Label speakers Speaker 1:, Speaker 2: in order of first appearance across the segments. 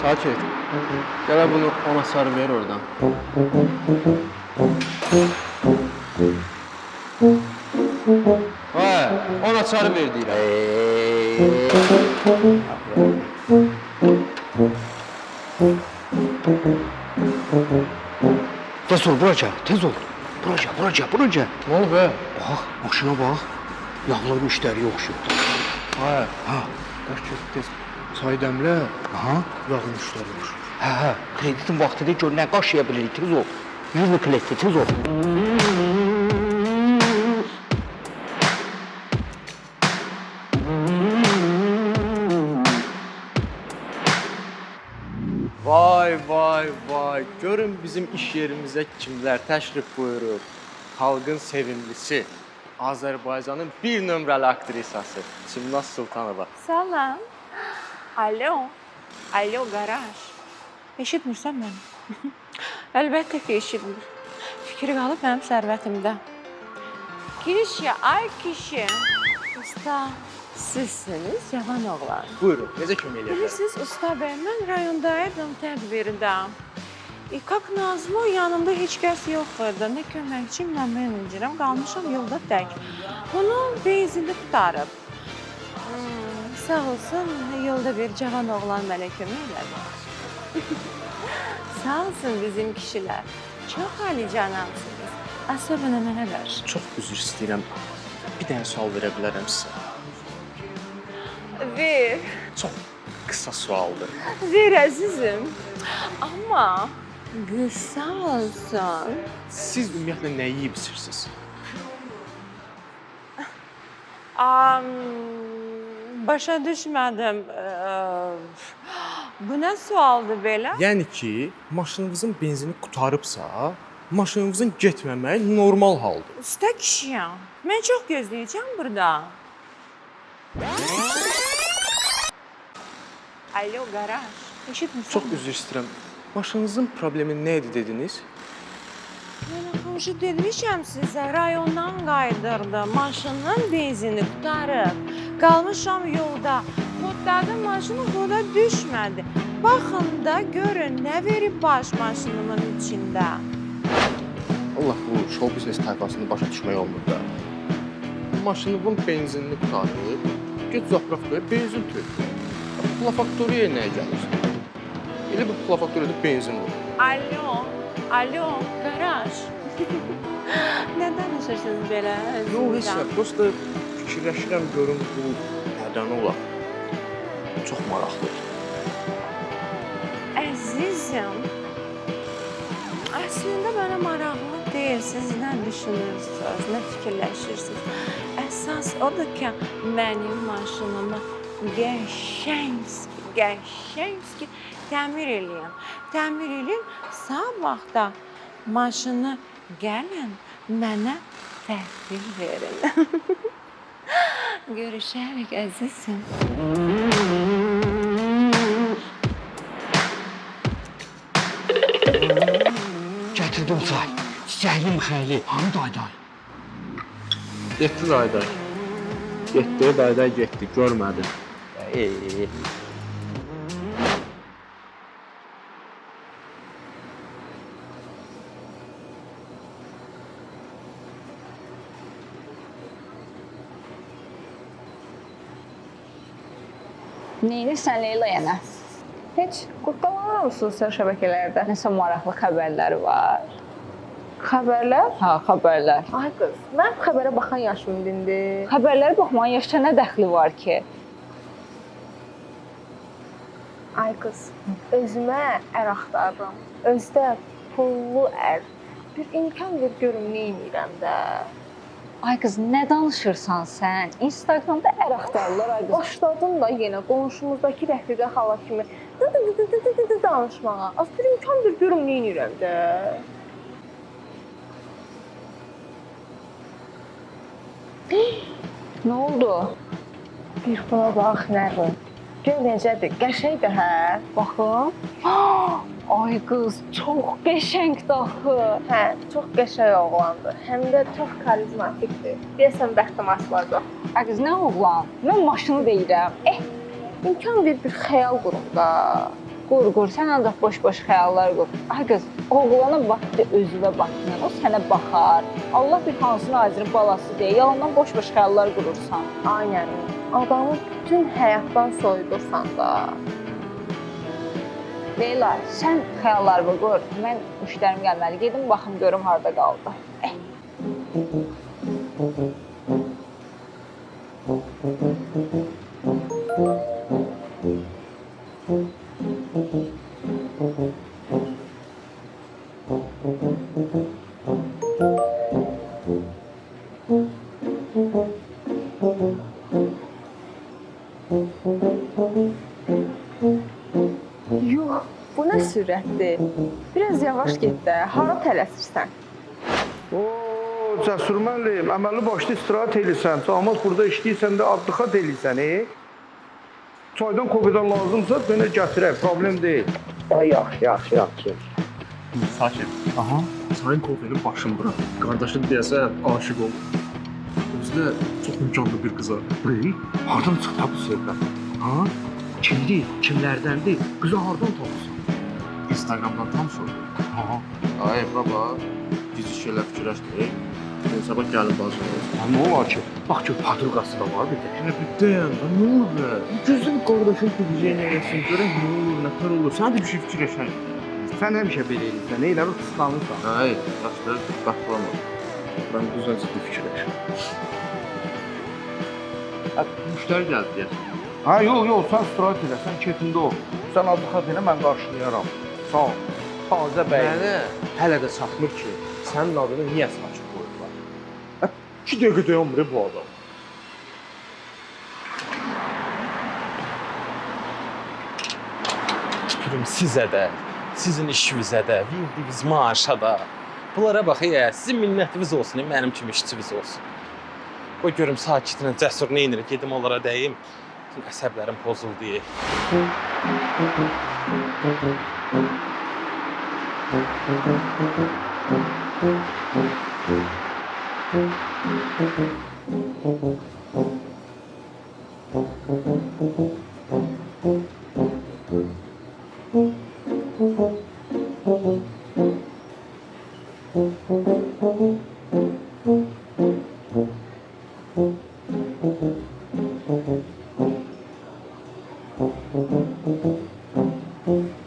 Speaker 1: Sakit. Gələ bunu ona sarı ver oradan. Vay, ona sarı ver deyirəm.
Speaker 2: Tez ol, bura gəl, tez ol. Bura gəl.
Speaker 1: Nə oldu be?
Speaker 2: Bax, maşına bax. Yağlı müştəriyə oxşuyur.
Speaker 1: Vay,
Speaker 2: Ha,
Speaker 1: qaç tez. Çay dəmlə,
Speaker 2: aha.
Speaker 1: yağlı müştəri olur.
Speaker 2: Hə, kreditin vaxtıdır, gör nə qaşıya bilirik, tez ol. 100 kreditdir, tez ol.
Speaker 1: Vay. Görün bizim iş yerimizə kimlər təşrif buyurub. Xalqın sevimlisi, Azərbaycanın bir nömrəli aktrisası Çimnaz Sultanova.
Speaker 3: Salam. Alo, qaraj. Eşitmirsən məni? Əlbəttə ki, eşitmir. Fikri qalıb mənim sərvətimdə. Ay kişi. Usta, sizsiniz, cavan oğlan.
Speaker 1: Buyurun, necə kömək eləyəcək?
Speaker 3: Bilirsiniz, usta bəy, mən rayondaydım tədbirdə. Kak Nazlı yanımda heç kəs yox idi. Nə köməkçim, nə menecerəm. Qalmışam yolda tək. Bunu benzində tutarıb. Sağ olsun, yolda bir cavan oğlan mənə kömək elədi. Sağ olsun bizim kişilər. Çox alicənabsınız. Əsəbənə mənə ver.
Speaker 1: Çox üzr istəyirəm. Bir dənə sual verə bilərəm sizə.
Speaker 3: Ver.
Speaker 1: Çox qısa sualdır.
Speaker 3: Ver əzizim. Amma qısa olsun.
Speaker 1: Siz ümumiyyətlə nə yeyib içirsiniz?
Speaker 3: Başa düşmədim. Bu nə sualdır belə?
Speaker 1: Yəni ki, maşınınızın benzini qutarıbsa, maşınınızın getməməyi normal haldır.
Speaker 3: Usta kişiyəm. Mən çox gözləyəcəm burada. Alo, qaraj. Eşitmirsən?
Speaker 1: Çox üzr istəyirəm. Maşınınızın problemi nə idi dediniz?
Speaker 3: Mən axı demişəm sizə, rayondan qayıdırdım. Maşının benzini qutarıb. Qalmışam yolda. Xodladım, maşının xoda düşmədi. Baxın da, görün, nə verib baş maşınımın içində.
Speaker 1: Allah bu show biznes tayfasını başa düşmək olmur da. Maşınının benzinini qutarıb, get zapravkaya benzin tökür. Plafaktoriyaya nəyə gəlir? Elə bir plafaktoriyada benzin olur.
Speaker 3: Alo, qaraj. Nə danışırsınız belə?
Speaker 1: Yox, heç nə. Prosta fikirləşirəm görüm bu nədən olar. Çox maraqlıdır.
Speaker 3: Əzizim, əslində mənə maraqlı deyil. Siz nə düşünürsünüz, nə fikirləşirsiniz? Əsas odur ki, mənim maşınımı qəşəngski təmir eləyin. Təmir eləyin, sabahda maşını gəlin, mənə təhvil verin. Görüşərik əzizim.
Speaker 2: Gətirdim çay. Çiçəkli xəyli, hanı dayday?
Speaker 1: Getdi dayday. Getdi, dayday getdi, görmədim.
Speaker 4: Neyirsən Leyla yenə?
Speaker 5: Heç qurtdalanır mısınız sən şəbəkələrdə?
Speaker 4: Nəsə maraqlı xəbərlər var.
Speaker 5: Xəbərlər?
Speaker 4: Ha, xəbərlər.
Speaker 5: Ay qız, mən xəbərə baxan yaşım dindir.
Speaker 4: Xəbərlərə baxmanın yaşa nə dəxli var ki?
Speaker 5: Ay qız, özümə ər axtarıram. Özdə pullu ər. Bir imkan ver görüm nə edirəm də.
Speaker 4: Ay qız, nə danışırsan sən? Instagramda ər axtarırlar ay qız.
Speaker 5: Başladım da yenə qonşumuzdakı rəfiqə xala kimi danışmağa. Az bir imkan ver görüm nə edirəm də.
Speaker 4: Nə oldu?
Speaker 5: Bir buna bax, Nərmin. Gör necədir, qəşəngdir hə?
Speaker 4: Baxın. Ay qız, çox qəşəngdir axı.
Speaker 5: Hə, çox qəşəng oğlandır. Həm də çox karizmatikdir. Deyəsən bəxtim açılacaq.
Speaker 4: Ay qız, nə oğlan? Mən maşını deyirəm.
Speaker 5: İmkan ver bir xəyal qurum da.
Speaker 4: Qur, sən ancaq boş-boş xəyallar qur. Ay qız, oğlana bax da özünə baxma. O sənə baxar. Allah bir hansı nazirin balası deyə yalandan boş-boş xəyallar qurursan.
Speaker 5: Aynen. Adamı bütün həyatdan soyudursan da.
Speaker 4: Leyla, sən xəyallarını qur. Mən müştərim gəlməli. Gedim baxım görüm harda qaldı.
Speaker 5: Yox, bu nə sürətdir? Biraz yavaş get də. Hara tələsirsən?
Speaker 6: Oo, Cəsur müəllim, əməlli başlı istirahət edirsən, cəmaət burada işləyirsən də addıxat edirsən, Çaydan kofidən lazımsa mənə gətirək, problem deyil. Yaxşı.
Speaker 1: Sakin.
Speaker 6: Aha.
Speaker 1: Sayın Kofe'nin başını bırak. Kardeşin deyəsə aşık oldu. Özü də çox imkanlı bir qıza.
Speaker 6: Hardan çıxdı bu söhbət? Ha? Kimdir, kimlərdəndir? Qızı hardan tapırsan?
Speaker 1: Instagramdan tam sordu.
Speaker 6: Aha.
Speaker 1: Ay baba, gizli şeylər fikirləşdir. Sabah gəlin bazılırız.
Speaker 6: Nə olar ki? Bax ki, padruqası da var bir də.
Speaker 1: Yenə bir dayan, nə olur be? Gözün qardaşın gidəcəyinə eləsin, görək nə olur, nə tər olur. Sən də bir şey fikirləşən.
Speaker 6: Sən həmişə belə edirsən, neyləri qısqanırsan?
Speaker 1: Ay, yaxşı, baxlama. Mən düzən ciddi fikirləşəm. Müştəri gəldi deyəsən.
Speaker 6: Ha, yox, sən istirahət elə, sən kefində ol. Sən addıxat elə, mən qarşılayaram. Sağ ol. Tazə bəy.
Speaker 1: Mənə hələ də çatmır ki, sənin adını niyə saçıb qoyublar? 2 dəqiqə dayanmır bu adam.
Speaker 7: Tükürüm sizə də, sizin işinizə də, verdiyiniz maaşa da. Bunlara bax, sizin minnətiniz olsun, mənim kimi işçiniz olsun. Qoy görüm sakitlə Cəsur nə edir, gedim onlara deyim. Bütün əsəblərim pozuldu.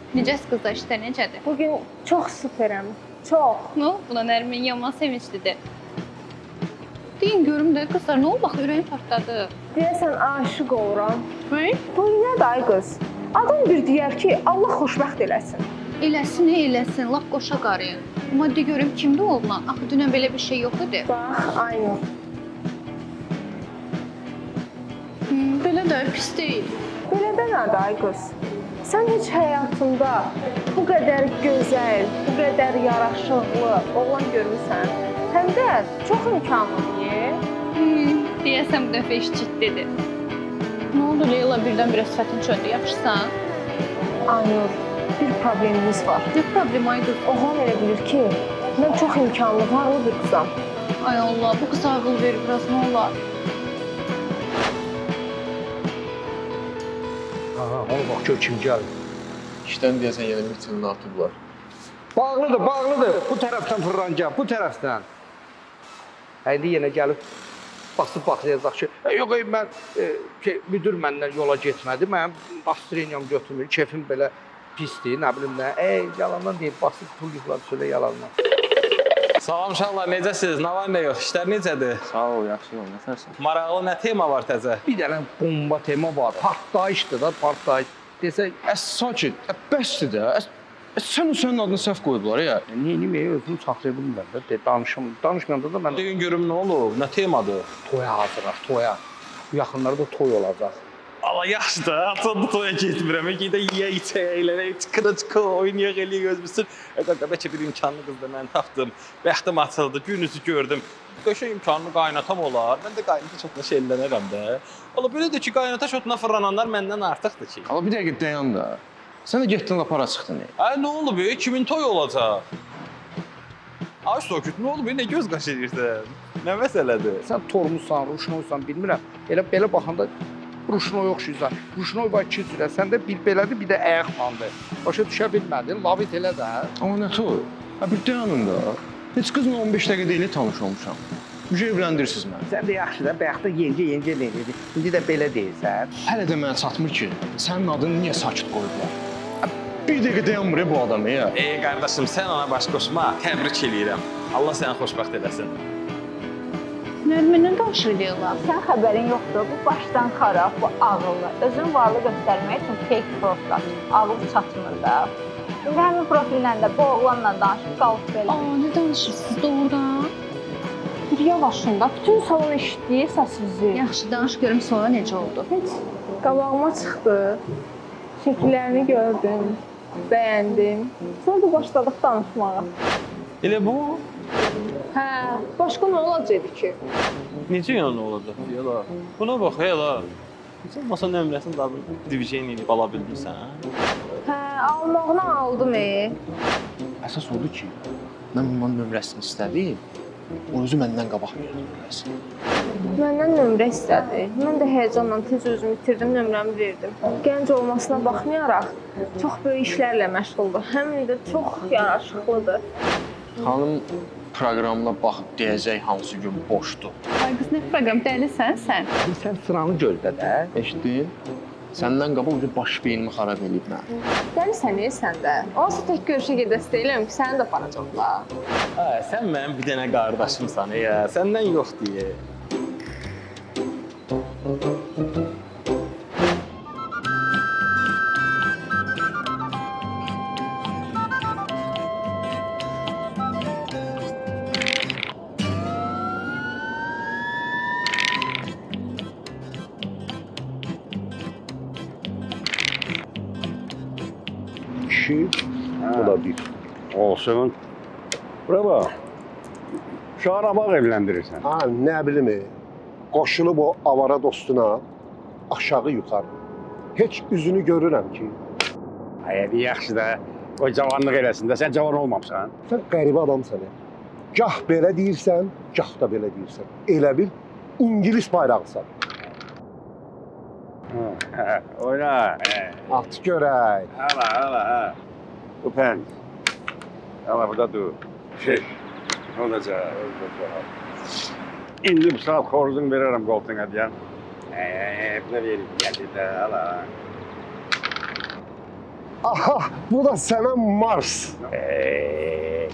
Speaker 8: Necəsiz qızlar, işlər necədir?
Speaker 5: Bugün çox süperəm. Çox.
Speaker 8: No, buna Nərmin yaman sevinclidir. Deyin görüm də qızlar, nə oldu? Bax, ürəyim partladı.
Speaker 5: Deyəsən aşiq oluram.
Speaker 8: Hey?
Speaker 5: Bu nədir ay qız? Adam bir deyər ki, Allah xoşbəxt eləsin.
Speaker 8: Eləsin, lap qoşa qarıyın. Amma de görüm kimdir oğlan? Axı dünən belə bir şey yox idi.
Speaker 5: Bax, aynı.
Speaker 8: Belə də pis deyil.
Speaker 5: Belə də nədir ay qız? Sən heç həyatında bu qədər gözəl, bu qədər yaraşıqlı oğlan görmüsən? Həm də çox imkanlıdır.
Speaker 8: Deyəsən bu dəfə iş ciddidir. Nə oldu Leyla, birdən-birə sifətin çöndü, yaxşısan?
Speaker 5: Aynur, bir problemimiz var.
Speaker 8: Nə problem ay qız?
Speaker 5: Oğlan elə bilir ki, mən çox imkanlı, varlı bir qızam.
Speaker 8: Ay Allah, bu qıza ağıl ver biraz, nə olar?
Speaker 6: Aha, ona bax gör kim gəlir.
Speaker 1: İşdən deyəsən yenə mitilini atıblar.
Speaker 6: Bağlıdır. Bu tərəfdən fırlanacaq, bu tərəfdən. İndi yenə gəlib basıb baxacaq ki, yox mən müdür məndən yola getmədi. Mənim bastreniyam götürmür, kefim belə pisdir, nə bilim nə. Yalandan deyib basıb pul yığlar söylə yalandan.
Speaker 7: Salam uşaqlar, necəsiz? Nə var, nə yox? İşlər necədir?
Speaker 1: Sağ ol, yaxşı ol, nətərsən?
Speaker 7: Maraqlı nə tema var təzə?
Speaker 6: Bir dənə bomba tema var, partlayışdır da, partlayış. Desək,
Speaker 1: Sakin, bəsdir də. Sən o sənin adını səhv qoyublar ya.
Speaker 6: neyini özünü saxlaya bilmirlər də, danışmayanda da mən
Speaker 7: Deyin görüm nə olub? Nə temadır?
Speaker 6: toya hazırlaq, toya. Bu yaxınlarda toy olacaq.
Speaker 7: Allah yaxşı da, açıldı toya getmirəm. Gedə yeyə, içə, əylənə, çıxıra, oynayaq, eləyək özümüzün. Bəlkə bir imkanlı qız da mən tapdım. Bəxtim açıldı, gün üzü gördüm. Döşə imkanlı qaynatam olar. Mən də qaynata şotuna şeylənərəm də. Allah belə də ki, qaynata şotuna fırlananlar məndən artıqdır ki.
Speaker 1: Amma bir dəqiqə dayan da. Sən də getdin lapara çıxdın.
Speaker 7: Ay nə olub? Kimin toy olacaq? Ay Sokut, nə olub? Nə göz qaşıyırsan? Nə məsələdir?
Speaker 6: Sən tormuzsan, ruşnuysan, bilmirəm. Elə belə baxanda Ruşnoy oxşuyursan. Ruşnoy var 2 sürəsən də bir belədir, bir də ayaqlandı. Başa düşə bilmədin, lavit elə də.
Speaker 1: Amma nə to? Ha bir dayanın da. Heç qızla 15 dəqiqə deyil tanış olmuşam. Müjə evləndirirsiniz məni.
Speaker 6: Sən də yaxşı da, bayaqda yengə deyirdi. İndi də belə deyirsən.
Speaker 1: Hələ də mənə çatmır ki, sənin adını niyə sakit qoyublar? Bir dəqiqə dayanmır bu adamı ya.
Speaker 7: Qardaşım, sən ona baş qoşma, təbrik eləyirəm. Allah səni xoşbəxt eləsin.
Speaker 8: Nərmindən danışır Leyla.
Speaker 4: Sən xəbərin yoxdur, bu başdan xarab, bu ağıllı. Özünü varlı göstərmək üçün fake profil açır. Ağıl çatmır da. İndi həmin profillə də bu oğlanla danışıb qalıb belə.
Speaker 8: Nə danışırsınız doğrudan?
Speaker 5: Bir yavaşın da, bütün salon eşitdiyi səsinizi.
Speaker 8: Yaxşı, danış görüm sonra necə oldu?
Speaker 5: Heç qabağıma çıxdı, şəkillərini gördüm, bəyəndim. Sonra da başladıq danışmağa.
Speaker 7: Elə bu?
Speaker 5: Hə, başqa nə olacaqdı ki?
Speaker 7: Necə yəni olacaq? Yala. Buna bax, yala. Sən masa nömrəsini də division edib ala bilmirsən?
Speaker 5: Hə, almağını aldım.
Speaker 1: Əsas odur ki, mən bunun nömrəsini istədim. O özü məndən qabaq verdi nömrəsini.
Speaker 5: Məndən nömrə istədi. Mən də həyəcanla tez özümü itirdim, nömrəmi verdim. Gənc olmasına baxmayaraq, çox böyük işlərlə məşğuldur. Həm də çox yaraşıqlıdır.
Speaker 1: Xanım proqramına baxıb deyəcək hansı gün boşdur.
Speaker 8: Ay qız, nə proqram dəlisən sən?
Speaker 6: Sən sıranı gözlə də.
Speaker 1: Eşitdin? Səndən qabaq o baş beynimi xarab eləyib mən.
Speaker 5: Dəlisən sən də. Onsuz tək görüşə gedəsi deyiləm ki, səni də aparacaqlar.
Speaker 7: Sən mənim bir dənə qardaşımsan, səndən yox deyə.
Speaker 9: Kişi, bu da bir. Olsun. Bura bax. Uşağı bağ evləndirirsən.
Speaker 10: Ha, nə bilim, qoşulub o avara dostuna aşağı yuxarı. Heç üzünü görürəm ki,
Speaker 9: Hayədi yaxşı da, o cavanlıq eləsin də, sən cavan olmamısan.
Speaker 10: sən qəribə adamsan. Gah belə deyirsən, gah da belə deyirsən. Elə bil İngilis bayrağısan.
Speaker 9: Oyna.
Speaker 10: At görək.
Speaker 9: Hala. Bu pen. Hala burada dur. Olacaq. İndi bu saat xoruzunu verərəm qoltuğuna deyən. Buna verib gəldi də, hala.
Speaker 10: Aha, bu da sənə Mars.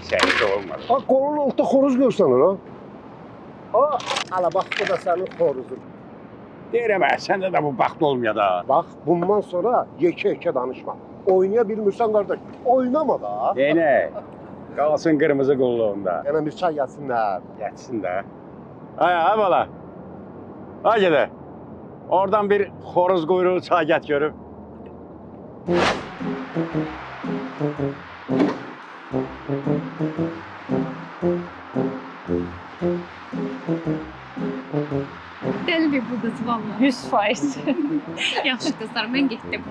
Speaker 9: Səhiyyə olmaz.
Speaker 10: Ha, qolun altında xoruz görsənir ha. Ha, hala bax, bu da sənin xoruzun.
Speaker 9: Deyirəm, səndə də bu vaxt olmuyor da.
Speaker 10: Bax, bundan sonra yekə-yekə danışma. Oynaya bilmirsən qardaş, oynama da.
Speaker 9: Yenə, qalsın qırmızı qulluğunda.
Speaker 10: Yəni bir çay gəlsinlər.
Speaker 9: Yetsin də. Ay bala. Ay gedə. Oradan bir xoruz quyruğu çay gət görüb.
Speaker 8: Dəli bir bu qız vallahi.
Speaker 4: 100%.
Speaker 8: Yaxşı qızlar, mən getdim.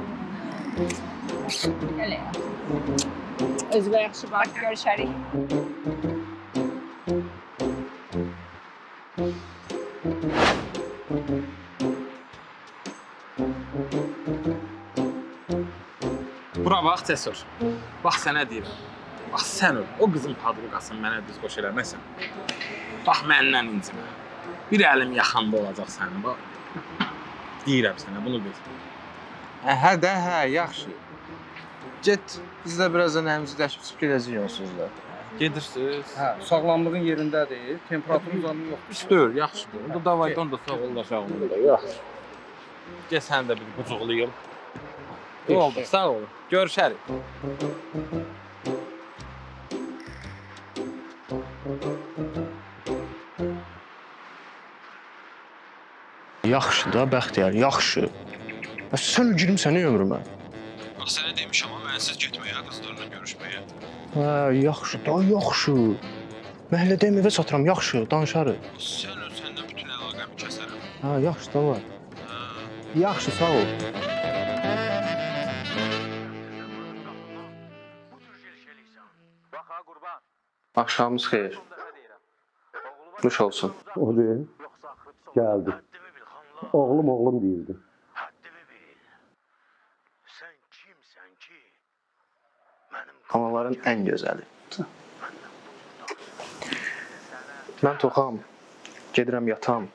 Speaker 4: Elə ya. Özünə yaxşı bax, görüşərik.
Speaker 7: Bura bax, Cəsur. Bax sənə deyirəm. Bax sən öl, o qızın padruqasını mənə düz qoş eləməsən. Bax məndən incimə. Bir əlim yaxanda olacaq sənin, bax. Deyirəm sənə, bunu bil.
Speaker 1: Hə, yaxşı. Get, biz də birazdan əmizləşib çıxıb gedəcəyik onsuz da.
Speaker 7: Gedirsiniz.
Speaker 6: Hə, sağlamlığın yerindədir, temperaturun zanlı yoxdur.
Speaker 7: İstör, yaxşıdır. Onda davaydan da sağollaşağım da. Yaxşı. Gəl sən də bir qucuqlayım. Oldu, sağ ol. Görüşərik.
Speaker 1: Yaxşı da, Bəxtiyar, yaxşı. Sən girmsən ömrümə.
Speaker 7: Bax sənə demişəm amma mənsiz getməyə, qızlarla görüşməyə.
Speaker 1: Hə, yaxşı da, yaxşı. Mən hələ deyim evə çatıram, yaxşı, danışarıq.
Speaker 7: Səndən bütün əlaqəmi kəsərəm.
Speaker 1: Hə, yaxşı da var. Yaxşı, sağ ol. Axşamınız xeyir. Nuş olsun.
Speaker 10: O deyil. Gəldi. Oğlum deyildi.
Speaker 1: Havaların ən gözəli. Mən toxam, gedirəm yatam,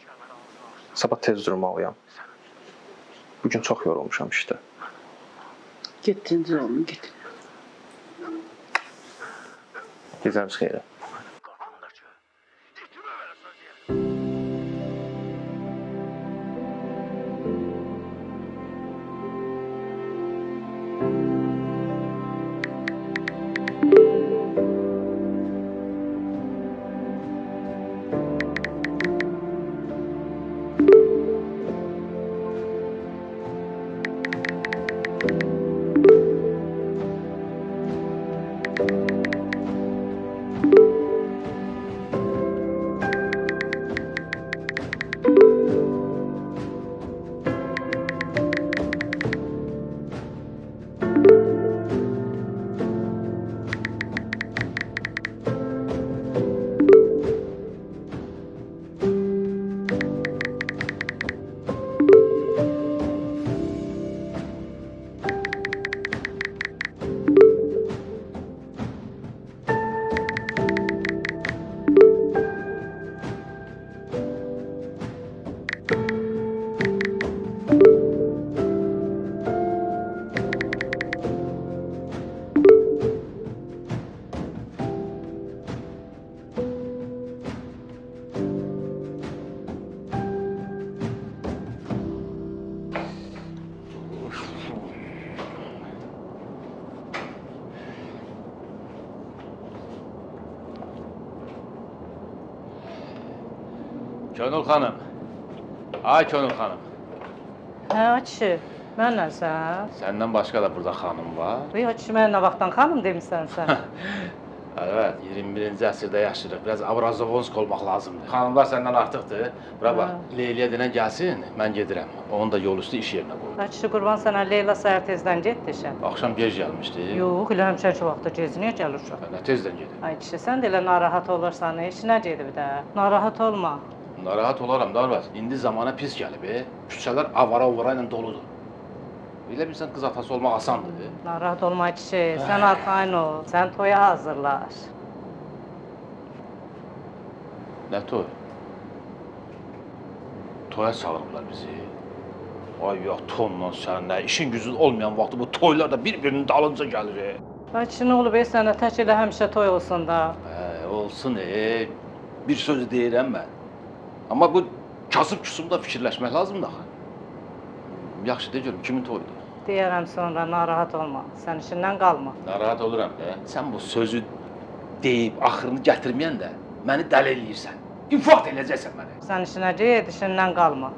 Speaker 1: sabah tez durmalıyam. Bugün çox yorulmuşam işte.
Speaker 2: Gittin oğlum, git.
Speaker 1: Gecəniz xeyrə.
Speaker 7: Könül xanım. Ay Könül xanım.
Speaker 11: Hə, kişi, mən nəsən?
Speaker 7: Səndən başqa da burada xanım var.
Speaker 11: Ya kişi, mən nə vaxtdan xanım demisən sən?
Speaker 7: Evet, 21-ci əsrdə yaşayırıq. Biraz Abrazovonsk olmaq lazımdır. Xanımlar səndən artıqdır. Bura bax, Leyliyə denən gəlsin, mən gedirəm. Onu da yol üstü iş yerinə qoyum.
Speaker 11: Ay kişi, qurban sənə Leyla səhər tezdən getdi işə.
Speaker 7: Axşam gec gəlmişdi.
Speaker 11: Yox, elə həmişəki vaxtda gec niyə gəlir uşaq?
Speaker 7: Nə tezdən gedir.
Speaker 11: Ay kişi, sən də elə narahat olursan, işinə gedib də. Narahat olma.
Speaker 7: Narahat olaram da arvad. İndi zamana pis gəlib. Küçələr avara-ovara ilə doludur. Elə bilsən qız atası olmaq asandır.
Speaker 11: Narahat olma kişi, sən arxayın ol, sən toya hazırlaş.
Speaker 7: Nə toy? Toya çağırıblar bizi. Ay ya tonla sən nə, işin gücün olmayan vaxtı bu toylar da bir-birinin dalınca gəlir.
Speaker 11: Ay kişi, nə olub, sənə tək elə həmişə toy olsun da.
Speaker 7: Olsun, bir söz deyirəm mən. Amma bu kasıb-küsumda fikirləşmək lazımdır axı. Yaxşı, de görüm, kimin toyudur?
Speaker 11: Deyərəm sonra, narahat olma, sən işindən qalma.
Speaker 7: Narahat oluram da. Sən bu sözü deyib axırını gətirməyən də məni dəli eləyirsən. İnfarkt eləyəcəksən məni.
Speaker 11: Sən işinə get, işindən qalma.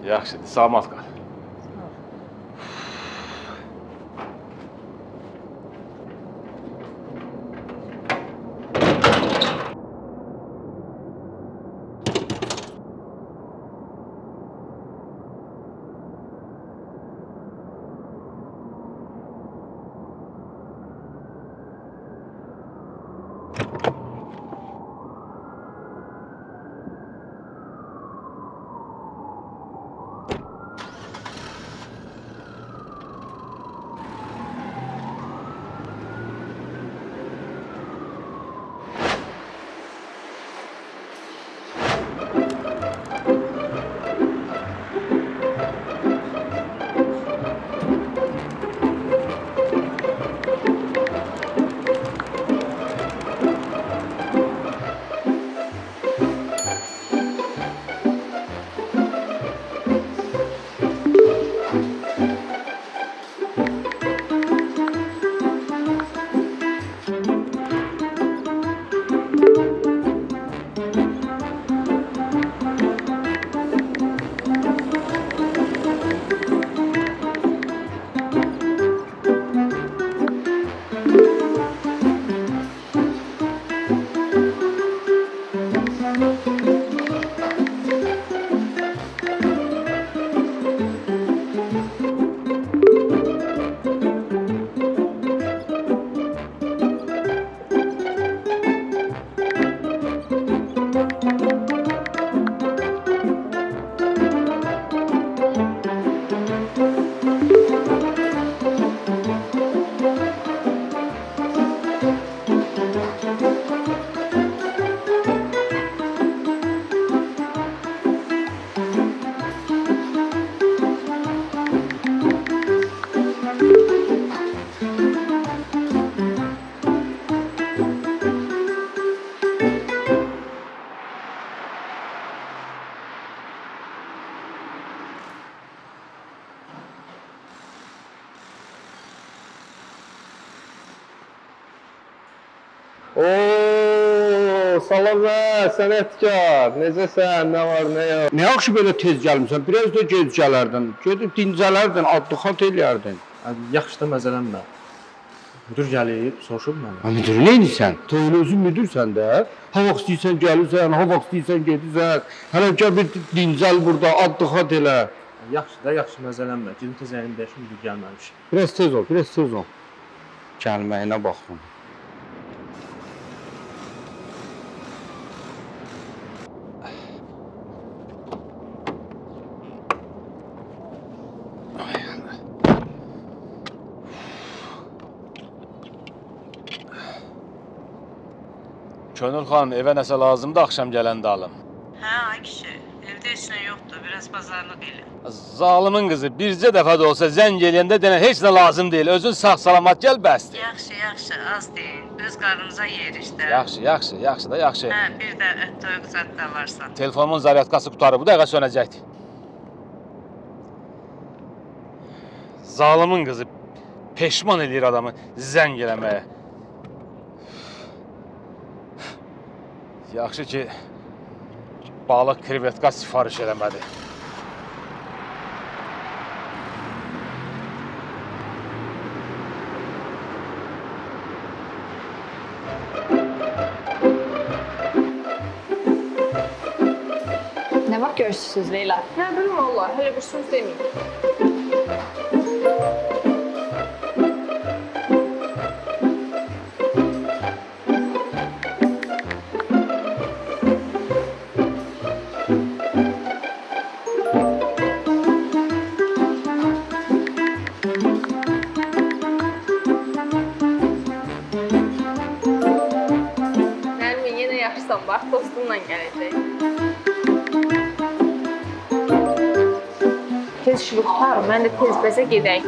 Speaker 7: Yaxşıdır, salamat qal.
Speaker 1: Oo, salam və sənətkar. Necəsən? Nə var, nə yox?
Speaker 6: Nə yaxşı belə tez gəlmisən? Biraz da gec gələrdin. Gedib dincələrdin, adlı-xat eləyərdin.
Speaker 1: Yaxşı da məzələnmə. Müdür gəlib, soruşub mənə.
Speaker 6: Müdür nə edirsən? Toyun özün müdürsən də. Ha vaxt istəyirsən gəlirsən, ha vaxt istəyirsən gedirsən. Hələ gəl bir dincəl burada, adlı-xat elə.
Speaker 1: Yaxşı da, yaxşı məzələnmə. Gedim tez əynim dəyişim, müdür gəlməmiş.
Speaker 6: Biraz tez ol, biraz tez ol. Gəlməyinə baxın.
Speaker 9: Könül xan, evə nəsə lazımdır, axşam gələndə alım.
Speaker 11: Hə, ay kişi, evdə heç nə yoxdur, biraz bazarlıq elə.
Speaker 9: Zalımın qızı, bircə dəfə də olsa zəng eləyəndə denə heç nə lazım deyil. Özün sağ-salamat gəl, bəsdir.
Speaker 11: Yaxşı, yaxşı, az deyin. Öz qarnımıza yer işte.
Speaker 9: Yaxşı da, yaxşı.
Speaker 11: Hə, bir də toyuq zad da varsa.
Speaker 9: Telefonumun zaryadkası qutarı bu dəqiqə sönəcəkdir. Zalımın qızı peşman eləyir adamı zəng eləməyə. Yaxşı ki, balıq krevetka sifariş eləmədi.
Speaker 8: Nə vaxt görüşürsünüz Leyla?
Speaker 5: Nə bilim Allah, hələ bir söz deməyim. Nərmin, yenə yaxşısan, bax, dostunla gələcək. Tez işi qutar, mən də tez bəzə gedək.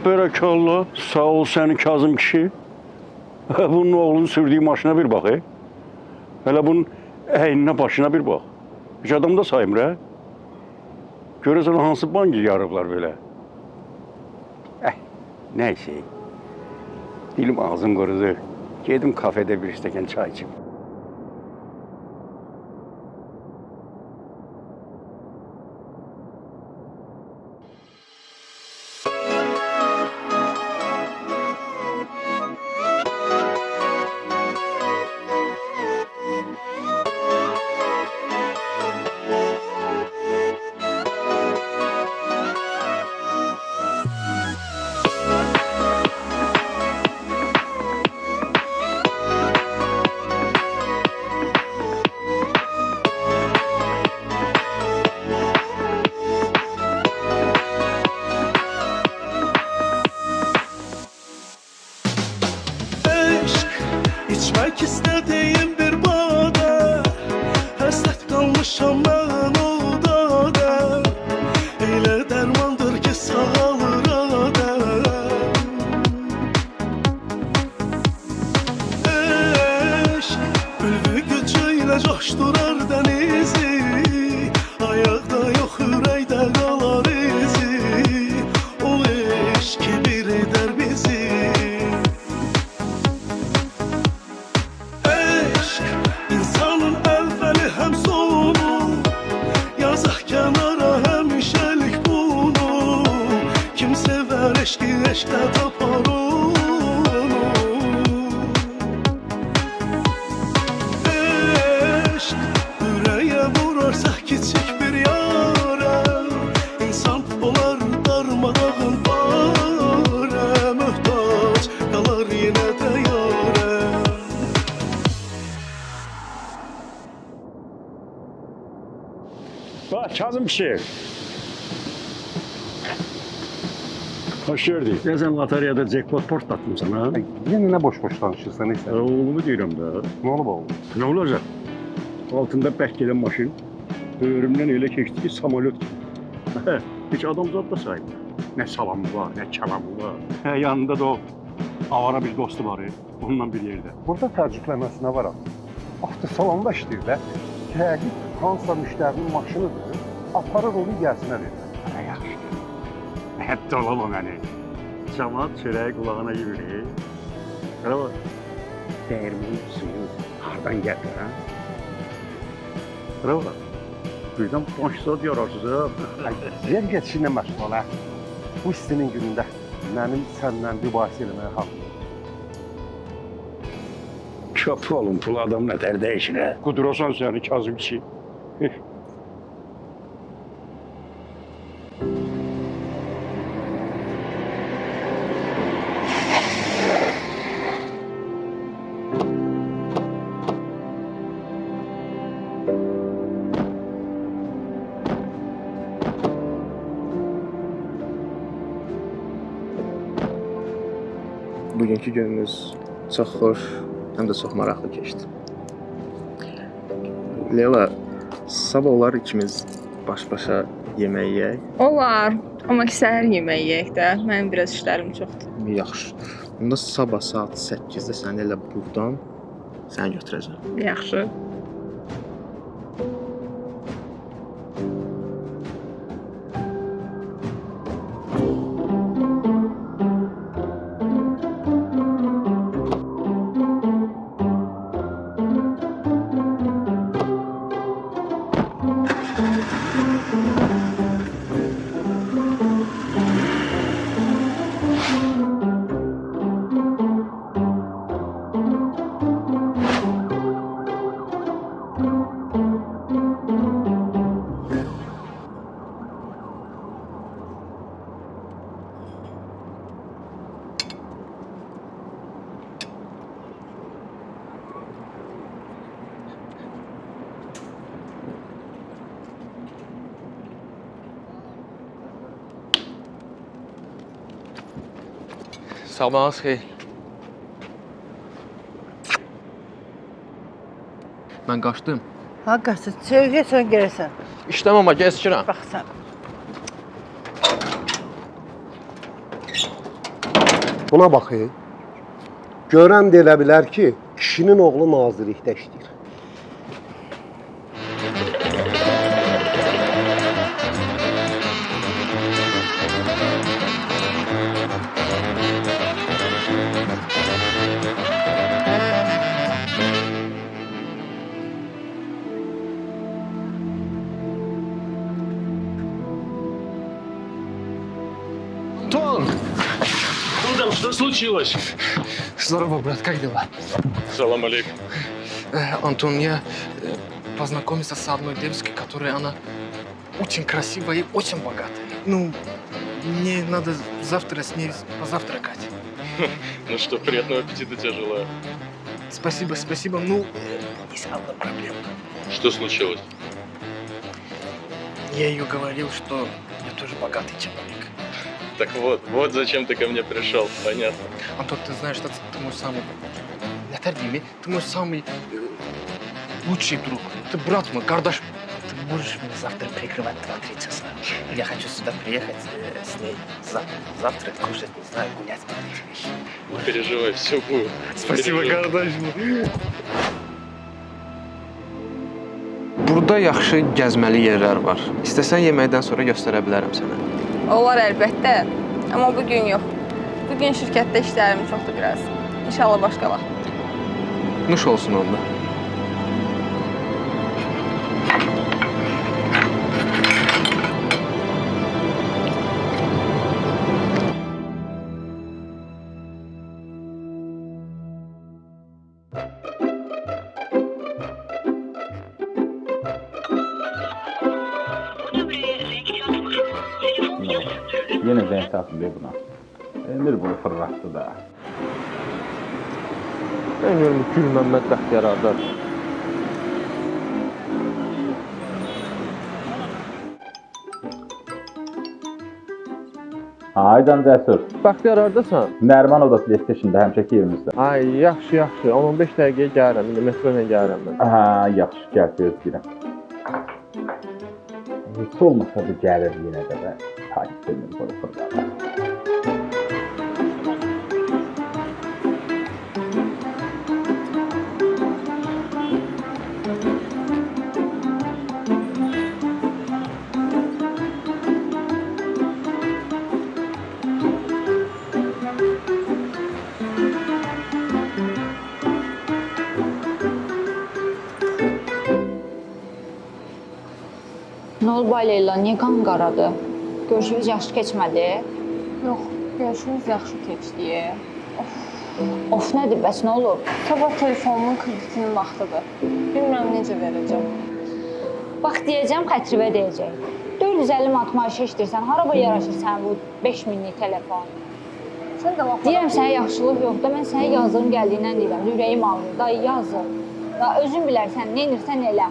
Speaker 9: Bərəkallah. Sağ ol səni Kazım kişi. Bunun oğlunun sürdüyü maşına bir bax. Hələ bunun əyninə, başına bir bax. Heç adam da saymır, hə? Görəsən hansı banki yarıblar belə? Nəysə. Dilim ağzım qurudu. Gedim kafede bir stəkan çay içim.
Speaker 12: İçmek istediğim bir bade, hasret kalmışam ben o dade. Eyle dermandır ki sağalır adem. Eşk bülbül gücüyle coşturar denizi, ayakta yok yüreğde kalar izi. O eşk bir eder bizi.
Speaker 9: Bax, Kazım kişi. Hoş gördük. Deyəsən loteriyada jackpot portlatmısan, ha?
Speaker 10: Yenə nə boş-boş danışırsan, neysə.
Speaker 9: Oğlumu deyirəm də.
Speaker 10: Nə olub oğlum?
Speaker 9: Nə olacaq? Altında bərk gedən maşın böyrümdən elə keçdi ki, samolyot kimi. Heç adamzad da sayılır. Nə salamı var, nə kəlamı var. Yanında da o avara bir dostu var, onunla bir yerdə.
Speaker 10: Burada təəccüblənməsinə var. Avtosalonda işləyir də. Təqib hansısa müştərinin maşınıdır, aparır onu gəzinə verir.
Speaker 9: Yaxşı. Hətta olama məni. Cəmaat çörəyi qulağına yürür. Hələ var. Dəyirmənin suyu hardan gəlir, hə? Hələ var. Birdən başsad yararsız, hə?
Speaker 10: Yer geçişinə məşğul ol, hə? Bu istinin günündə mənim səndən mübahisə eləməyə haqqım.
Speaker 9: Köprü olun, pul adam nətər dəyişir, hə? Qudurasan səni Kazım kişi.
Speaker 1: Bugünkü günümüz çox xoş, həm də çox maraqlı keçdi. Leyla, sabah olar ikimiz baş-başa yemək yeyək.
Speaker 5: Olar. Amma ki səhər yemək yeyək də. Mənim biraz işlərim çoxdur.
Speaker 1: Yaxşı. Onda sabah saat 8-də səni elə buradan səni götürəcəm.
Speaker 5: Yaxşı.
Speaker 1: Sabahınız xeyir. Mən qaçdım.
Speaker 11: Ha qaçın, çevriyə sən gəlirsən.
Speaker 1: İşləmə, amma gəzişirəm.
Speaker 11: Bax sən.
Speaker 10: Buna bax, görən də elə bilər ki, kişinin oğlu nazirlikdə işləyir.
Speaker 1: Антон!
Speaker 7: Что там, что случилось?
Speaker 1: Здорово, брат, как дела?
Speaker 7: Салам алейкум.
Speaker 1: Антон, я познакомился с одной девушкой, она очень красивая и очень богатая. Ну, мне надо завтра с ней позавтракать.
Speaker 7: Ну что, приятного аппетита тебе желаю.
Speaker 1: Спасибо, спасибо. Ну, есть одна проблема.
Speaker 7: Что случилось?
Speaker 1: Я ее говорил, что я тоже богатый человек.
Speaker 7: Так вот зачем ты ко мне пришел, понятно.
Speaker 1: Антон, ты знаешь, что ты мой самый... Ты мой самый лучший друг. Ты брат мой, кардаш. Ты можешь мне завтра прикрывать 2-3 часа. Я хочу сюда приехать с ней завтра кушать, не знаю, гулять, смотреть вещи.
Speaker 7: Не переживай, все будет.
Speaker 1: Спасибо, кардаш. Burada yaxşı gəzməli yerlər var. İstəsən yeməkdən sonra göstərə bilərəm sənə.
Speaker 5: Olar əlbəttə. Amma bugün yox. Bugün şirkətdə işlərim çoxdur biraz. İnşallah başqa vaxt.
Speaker 1: Nuş olsun onda.
Speaker 13: Yenə zəng tapdım buna. Emir bunu fırlatdı da.
Speaker 1: Ben görüm Gül Məmməd Bəxtiyar Adar.
Speaker 13: Aydan Cəsur.
Speaker 1: Bəxtiyar hardasan?
Speaker 13: Nərmanov da PlayStation-da həmişəki yerimizdə.
Speaker 1: Ay, yaxşı, yaxşı. 10-15 dəqiqəyə gəlirəm. İndi metro ilə gəlirəm mən.
Speaker 13: Hə, yaxşı, gəl gözləyirəm. Heç olmasa bu gəlir yenə də və takibini qoyur.
Speaker 4: Nə olub ay Leyla, niyə qan qaradı? Görüşümüz yaxşı keçmədi?
Speaker 8: Yox, görüşümüz yaxşı keçdi.
Speaker 4: Of, nədir bəs, nə olub?
Speaker 8: Sabah telefonumun kreditinin vaxtıdır. Bilmirəm necə verəcəm.
Speaker 4: Bax, deyəcəm, xətrivə deyəcək. 450 manat maaşı işdirsən, haraba yaraşır sənin bu 5000-lik telefon?
Speaker 8: Sən də laf
Speaker 4: Deyirəm, sənə yaxşılıq yox da, mən sənə yazdığım gəldiyindən deyirəm, ürəyim ağrır, da yazır. Da özün bilərsən, nə edirsən elə.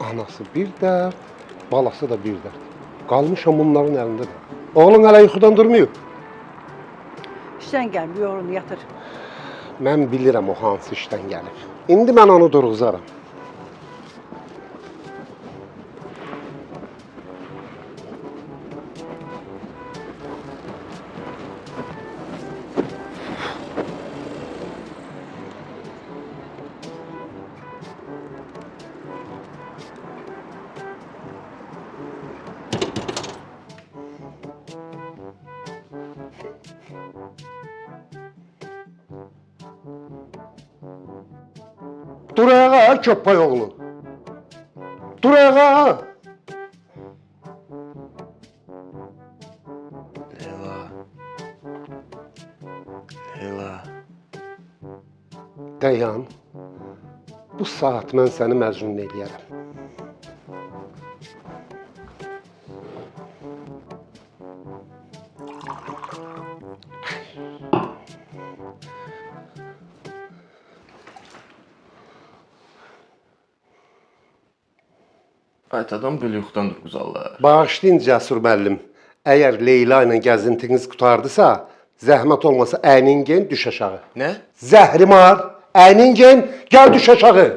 Speaker 10: Anası bir dərd, balası da bir dərd. Qalmışam bunların əlində də. Oğlun hələ yuxudan durmuyor.
Speaker 11: İşdən gəlib, yorulun, yatır.
Speaker 10: Mən bilirəm o hansı işdən gəlib. İndi mən onu durğuzaram. Dur ayağa köppay oğlu. Dur ayağa.
Speaker 1: Leyla. Leyla.
Speaker 10: Dayan. Bu saat mən səni məcnun eləyərəm.
Speaker 1: Aytadan belə yuxudan durğuzarlar.
Speaker 10: Bağışlayın Cəsur müəllim. Əgər Leyla ilə gəzintiniz qutardısa, zəhmət olmasa əynin gen düş aşağı.
Speaker 1: Nə?
Speaker 10: Zəhrimar, əynin gen gəl düş aşağı.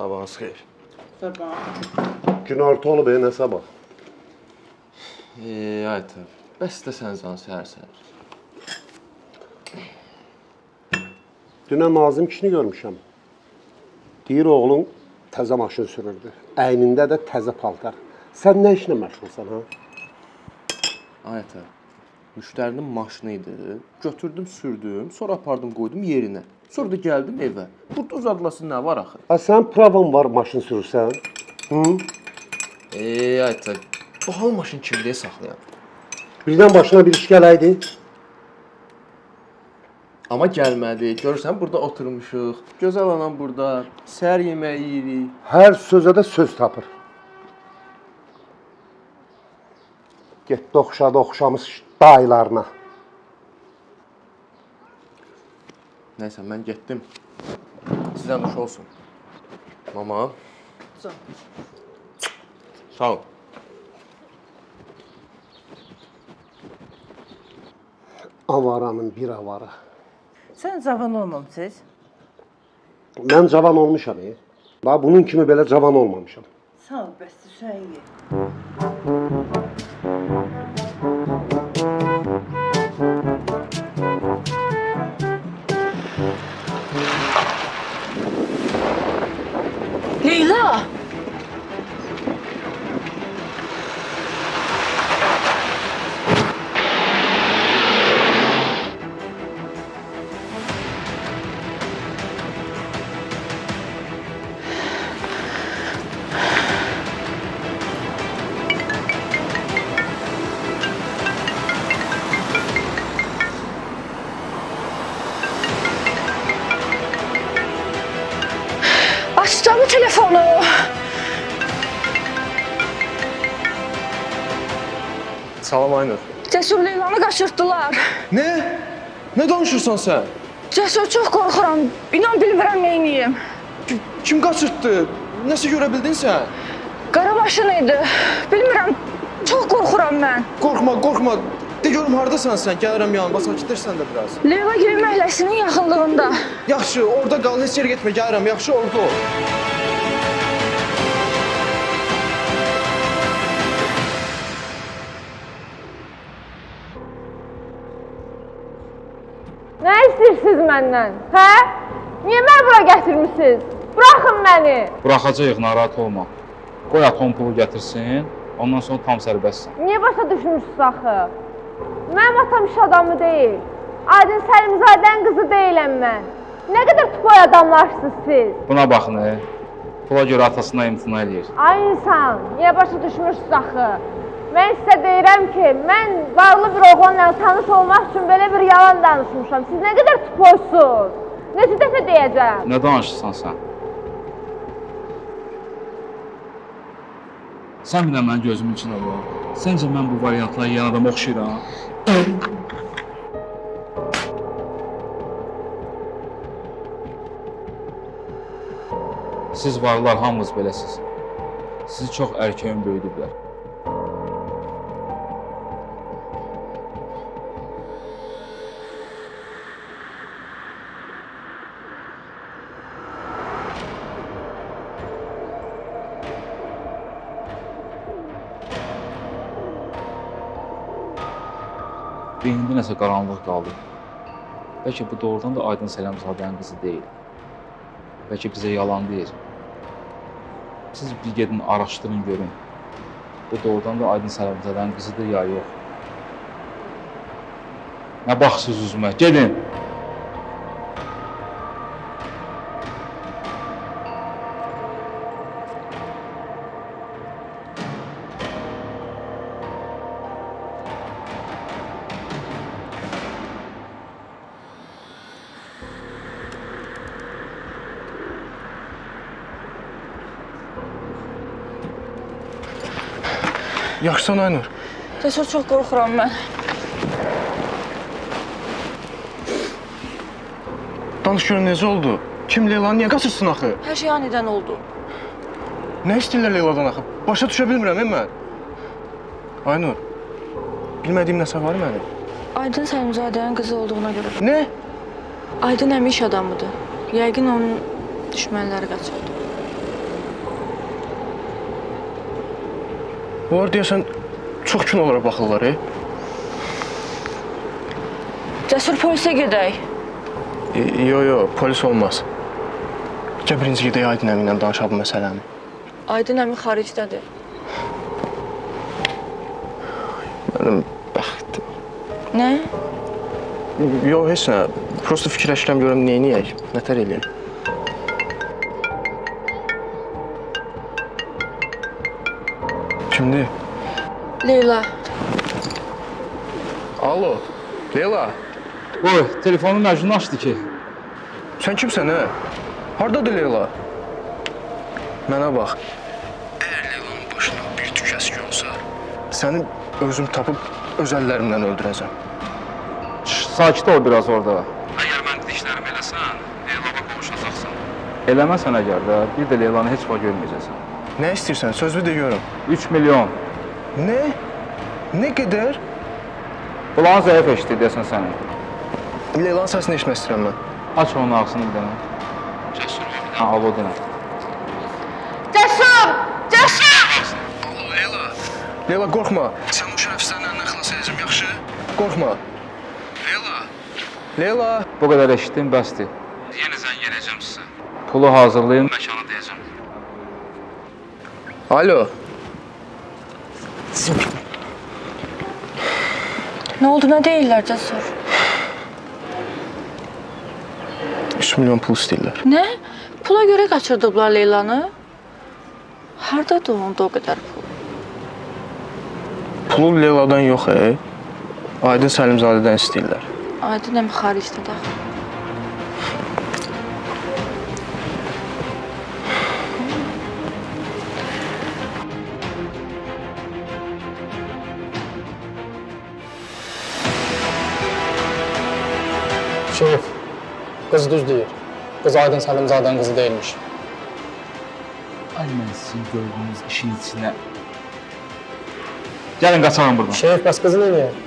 Speaker 1: Sabahınız xeyir.
Speaker 10: Günorta olub, nə sabah?
Speaker 1: Ay tabi. Bəs istəsən can səhər-səhər.
Speaker 10: Dünən Nazım kişini görmüşəm. Deyir oğlun təzə maşın sürürdü. Əynində də təzə paltar. Sən nə işlə məşğulsan, ha?
Speaker 1: Ay tabi. Müştərinin maşını idi. Götürdüm, sürdüm, sonra apardım, qoydum yerinə. Sonra da gəldim evə. Burada uzadılası nə var axı?
Speaker 10: Sən pravın var maşın sürürsən? Hı?
Speaker 1: Ay tabi. Bu hal maşın kimliyə saxlayan?
Speaker 10: Birdən başına bir iş gələydi.
Speaker 1: Amma gəlmədi. Görürsən, burada oturmuşuq. Gözəl anam burada. Səhər yeməyi yeyirik.
Speaker 10: Hər sözə də söz tapır. Getdi oxşamış dayılarına.
Speaker 1: Nəysə, mən getdim. Sizə nuş olsun. Mama. Sağ ol.
Speaker 10: Avaranın bir avarı.
Speaker 11: Sən cavan olmamısınız?
Speaker 10: Mən cavan olmuşam. Bunun kimi belə cavan olmamışam.
Speaker 11: Sağ ol, bəs sən ye.
Speaker 8: Leyla! Açacağım bu telefonu.
Speaker 1: Salam Aynur.
Speaker 8: Cəsur Leylanı qaçırtdılar.
Speaker 1: Nə? Nə danışırsan sən?
Speaker 8: Cəsur, çox qorxuram. İnan bilmirəm neyniyim.
Speaker 1: Kim qaçırtdı? Nəsə görə bildin sən?
Speaker 8: Qara maşın idi. Bilmirəm, çox qorxuram mən.
Speaker 1: Qorxma, qorxma. De görüm hardasan sən? Gəlirəm yanıma, sakitləşsən də biraz.
Speaker 8: Leyla Gülü məhəlləsinin yaxınlığında.
Speaker 1: Yaxşı, orada qal, heç yerə getmə, gəlirəm. Yaxşı, orada ol.
Speaker 5: Nə istəyirsiniz məndən? Hə? Niyə məni bura gətirmisiniz? Buraxın məni.
Speaker 13: Buraxacağıq, narahat olma. Qoy atom pulu gətirsin, ondan sonra tam sərbəstsən.
Speaker 5: Niyə başa düşmürsünüz axı? Mənim atam iş adamı deyil. Aydın Səlimzadənin qızı deyiləm mən. Nə qədər tupoy adamlarsınız siz?
Speaker 13: Buna baxın, pula görə atasına imtina eləyir.
Speaker 5: Ay insan, niyə başa düşmürsünüz axı? Mən sizə deyirəm ki, mən varlı bir oğlanla tanış olmaq üçün belə bir yalan danışmışam. Siz nə qədər tupoysuz? Neçə dəfə deyəcəm?
Speaker 13: Nə danışırsan sən? Sən bir də mənim gözümün içinə bax. Səncə mən bu variantlara yiyən adam oxşayıram? Siz varlar hamınız beləsiz. Sizi çox erkəyin böyüdüblər. Beynimdə nəsə qaranlıq qaldı. Bəlkə bu doğrudan da Aydın Səlimzadənin qızı deyil. Bəlkə bizə yalan deyir. Siz bir gedin araşdırın görün. Bu doğrudan da Aydın Səlimzadənin qızıdır ya yox. Nə baxsınız üzümə, gedin!
Speaker 1: Yaxşısan Aynur.
Speaker 8: Cəsur, çox qorxuram mən.
Speaker 1: Danış görün necə oldu? Kim Leylanı niyə qaçırsın axı?
Speaker 8: Hər şey anidən oldu.
Speaker 1: Nə istəyirlər Leyladan axı? Başa düşə bilmirəm mən. Aynur, bilmədiyim nəsə var mənim?
Speaker 8: Aydın Səlimzadənin qızı olduğuna görə.
Speaker 1: Nə?
Speaker 8: Aydın əmi iş adamıdır. Yəqin onun düşmənləri qaçırdı.
Speaker 1: Onlar deyəsən çox kinolara baxırlar,
Speaker 3: Cəsur polisə gedək.
Speaker 1: Yo, polis olmaz. Gəl birinci gedək Aydın əmi ilə danışaq bu məsələni.
Speaker 3: Aydın əmi xaricdədir.
Speaker 1: Mənim bəxtim.
Speaker 3: Nə?
Speaker 1: Yox, heç nə. Prosta fikirləşirəm görəm neyniyək, nətər eləyək. Kimdir?
Speaker 3: Leyla.
Speaker 1: Alo, Leyla.
Speaker 13: Oy, telefonu Məcnun açdı ki.
Speaker 1: Sən kimsən, hə? Hardadır Leyla? Mənə bax. Əgər Leylanın başına bir tük əski olsa, səni özüm tapıb öz əllərimlə öldürəcəm.
Speaker 13: Sakit ol biraz orada.
Speaker 7: Əgər mən dediklərimi eləsən, Leyla'la konuşacaqsan.
Speaker 13: Eləməsən əgər də, bir də Leylanı heç vaxt görməyəcəksən.
Speaker 1: Nə istəyirsən? Sözümü de görüm.
Speaker 13: 3 milyon.
Speaker 1: Nə? Nə qədər?
Speaker 13: Qulağın zəif eşidir deyəsən sənin.
Speaker 1: Leylanın səsini eşitmək istəyirəm mən.
Speaker 13: Aç onun ağzını bir dənə.
Speaker 7: Cəsur var bir
Speaker 13: Ha, alo denə.
Speaker 5: Cəsur! Cəsur!
Speaker 1: Alo, Leyla. Leyla, qorxma. Sən o şərəfsizlərin əlindən xilas edəcəm, yaxşı? Qorxma. Leyla. Leyla.
Speaker 13: Bu qədər eşitdim, bəsdir.
Speaker 7: Yenə zəng gələcəm sizə.
Speaker 13: Pulu hazırlayın.
Speaker 7: Məkanı deyəcəm.
Speaker 1: Alo.
Speaker 3: Nə oldu, nə deyirlər Cəsur?
Speaker 1: 3 milyon pul istəyirlər.
Speaker 3: Nə? Pula görə qaçırdıblar Leylanı? Hardadır onda o qədər pul?
Speaker 1: Pulu Leyladan yox, Aydın Səlimzadədən istəyirlər.
Speaker 3: Aydın əmi xaricdədir.
Speaker 14: Şerif, qız düz deyir. Qız Aydın Səlimzadənin qızı deyilmiş.
Speaker 13: Ay mən sizin gördüyünüz işin içinə. Gəlin qaçalım buradan.
Speaker 14: Şerif, bəs qızı neyəyək?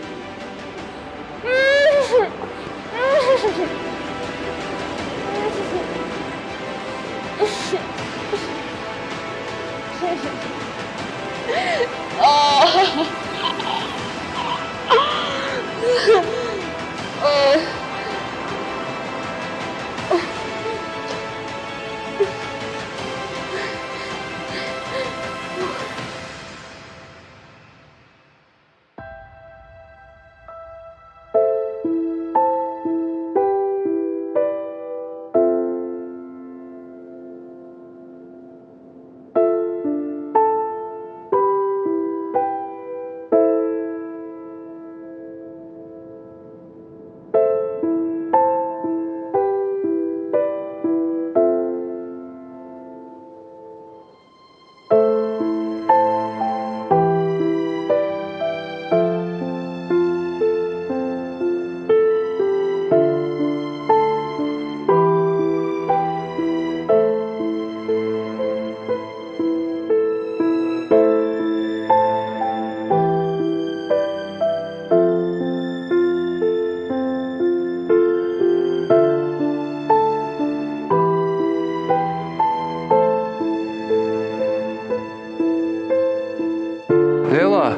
Speaker 1: Leyla.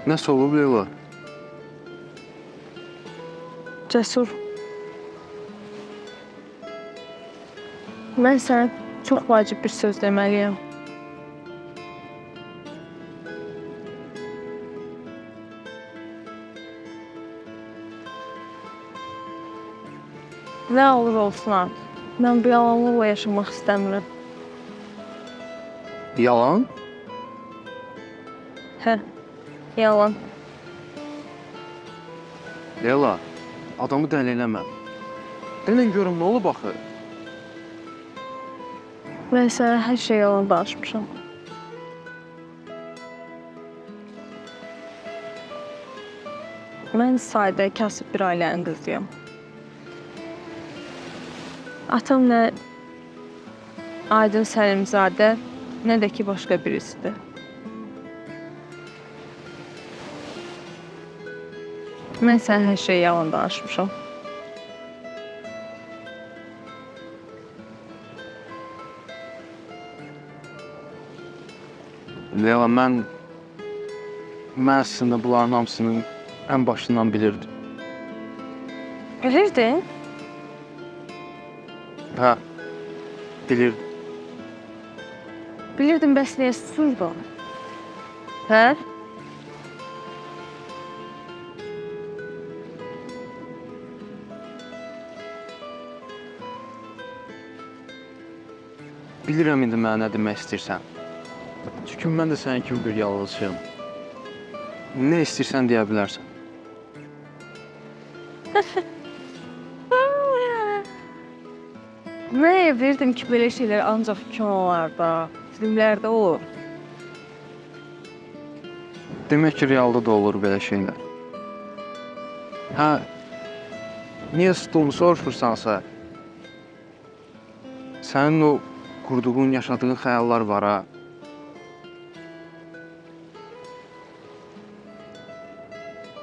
Speaker 1: Nəsə olub Leyla?
Speaker 5: Cəsur. Mən sənə çox vacib bir söz deməliyəm.
Speaker 3: Nə olur olsun ha. Mən bu yalanlarla yaşamaq istəmirəm.
Speaker 1: Yalan?
Speaker 3: Hə, yalan.
Speaker 1: Leyla, adamı dəli eləmə. Denən görüm, nə olub axı?
Speaker 3: Mən sənə hər şey yalan danışmışam. Mən sadə, kasıb bir ailənin qızıyam. Atam nə Aydın Səlimzadə, nə də ki başqa birisidir. Mən sənə hər şey yalan danışmışam.
Speaker 1: Leyla, mən əslində bunların hamısını ən başından bilirdim.
Speaker 3: Bilirdin?
Speaker 1: Hə, bilirdim.
Speaker 3: Bilirdin, bəs niyə susurdun? Hə?
Speaker 1: Bilirəm indi mənə nə demək istəyirsən. Çünki mən də sənin kimi bir yalğızçıyım. Nə istəyirsən deyə bilərsən.
Speaker 3: Mən bilirdim ki, belə şeylər ancaq kinolarda, filmlərdə olur.
Speaker 1: Demək ki, realda da olur belə şeylər. Hə, niyə stulunu soruşursansa, sənin o qurduğun, yaşadığın xəyallar var ha.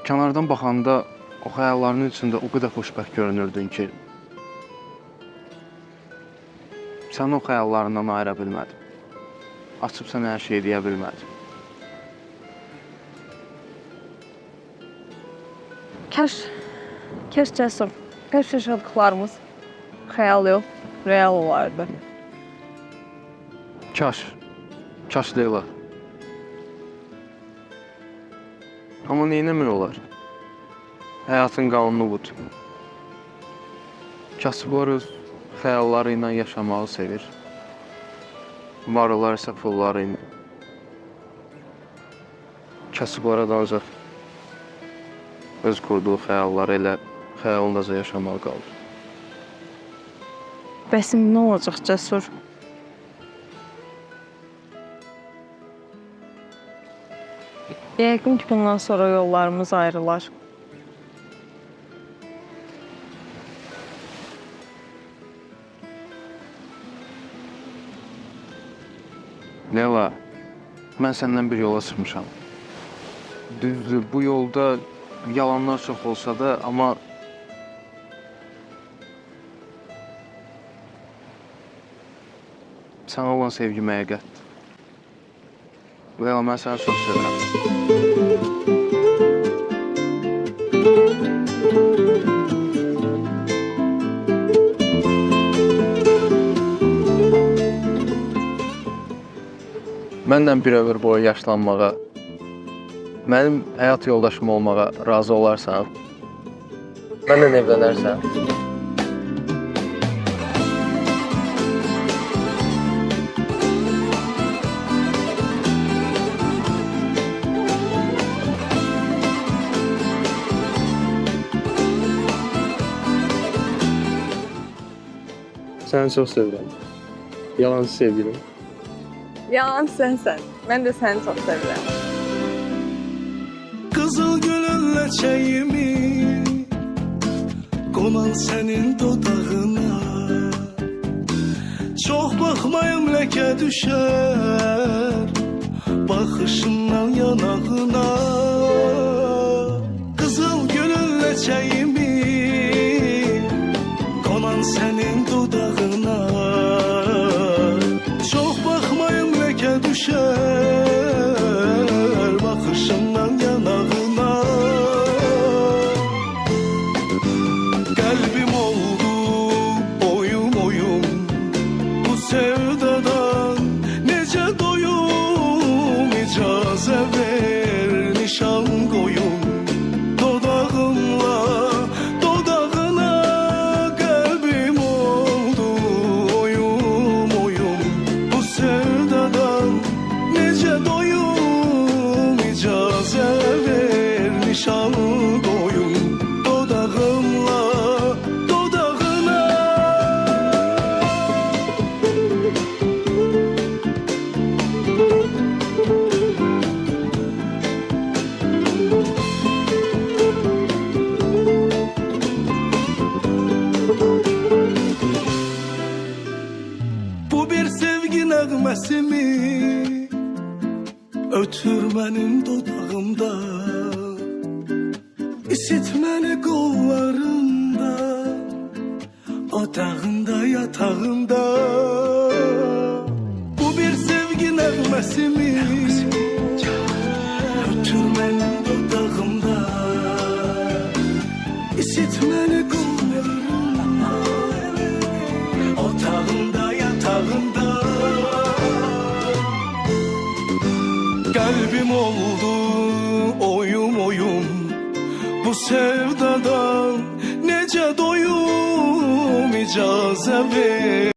Speaker 1: Kənardan baxanda o xəyallarının içində o qədər xoşbəxt görünürdün ki, sən o xəyallarından ayıra bilmədim. Açıb sənə hər şey deyə bilmədim.
Speaker 3: Kaş Cəsur, kaş yaşadıqlarımız xəyal yox, real olardı.
Speaker 1: Kaş Leyla. Amma neynəmək olar? Həyatın qanunu budur. Kasıblar öz xəyalları ilə yaşamağı sevir. Varlılar isə pulları ilə. Kasıblara da ancaq öz qurduğu xəyalları ilə xəyalındaca yaşamağı qalır.
Speaker 3: Bəs indi nə olacaq Cəsur? Yəqin ki, bundan sonra yollarımız ayrılar.
Speaker 1: Leyla, mən səndən bir yola çıxmışam. Düzdür, bu yolda yalanlar çox olsa da, amma sənə olan sevgim həqiqətdir. Leyla, mən səni çox sevirəm. Məndən bir ömür boyu yaşlanmağa, mənim həyat yoldaşım olmağa razı olarsan, məndən evlənərsən. Səni çox sevirəm. Yalancı sevgilim.
Speaker 3: Yalan sənsən. Mən də səni çox sevirəm.
Speaker 12: Qızıl gülün ləçəyimi qonan sənin dodağına, çox baxmayım ləkə düşər baxışından yanağına. Qızıl gülün ləçəyimi qonan sənin dodağına, çox baxmayım ləkə düşər baxışından yanağına. Qəlbim oldu oyum oyum bu sevdadan, necə doyum icazə ver nişan qoyum dodağımla dodağına. Qəlbim nəğməsimi ötür mənim dodağımda, isitməni qollarında, otağında, yatağında. Bu bir sevgi nəğməsimi ötür mənim dodağımda, isitməni qollarında, otağında, yatağında. Kalbim oldu oyum oyum bu sevdadan, nece doyum icazə ver.